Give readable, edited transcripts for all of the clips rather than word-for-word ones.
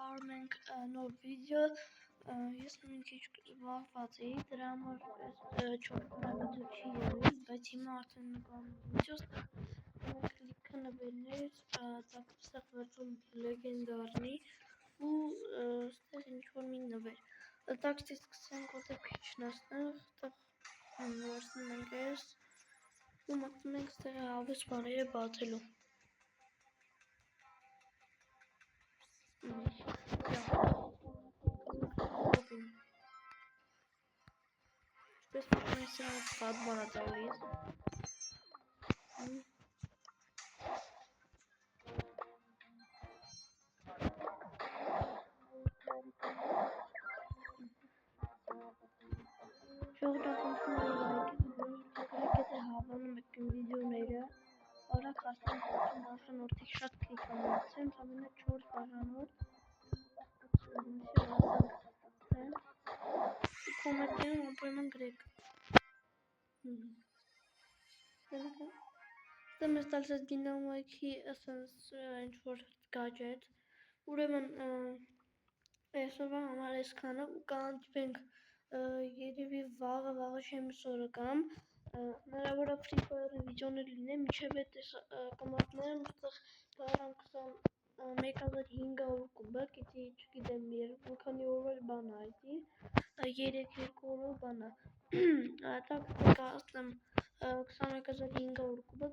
Արում ենք նոր վիդեո, ես մի քիչ զբաղված էի, դրա համար 4 վիդեո չի եղել, բայց հիմա արդեն նկարում եմ վիդեոս, մենք լիքը նվերներ, տակ վերջում լեգենդարնի ու ստեղ ինչ-որ մի նվեր, տակստի սկսենք որտեղ քիչն աստեղ, վերցնում ենք ես ու մտնում ենք ստեղ հավես բաները բացելու։ Теперь спокойно подборотались. Çok da konuşmayı like havanın bütün videoları. Ora kasım başın ortaya şat klikam. Sen tabii çok başanır. Komentlerin operaman grek. Դե մեզ տալիս է դինամայքի ինչ-որ գաջետ, ուրեմն այսօրվա համար այսքանը ու կանչվենք երևի վաղը չեմ սորը կամ հնարավոր է Free Fire-ի վիդեոներ լինեն, մինչև այդ կմատնեմ ուստեղ դարան 21500 կուբը, գիտի չգիտեմ մի քանի օրվա բան է այդի, 3-2 օրվա բան է, տակ կաստեմ 21500 կուբը,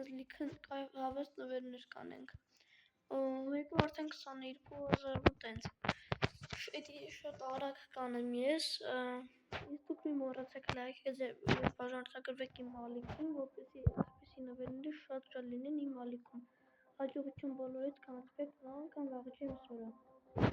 լիքը հավես նվերներ կանենք, մեկը արդեն 22000 ու տենց, էդի շատ արագ կանեմ ես դուք մի մոռացեք լայքը բաժանորդագրվեք իմ ալիքին, որպեսզի այսպիսի նվերները շատ լինեն իմ ալիքում, հաջողություն բոլորիդ կանցվեք վաղ կամ վաղուց չեմ սորա։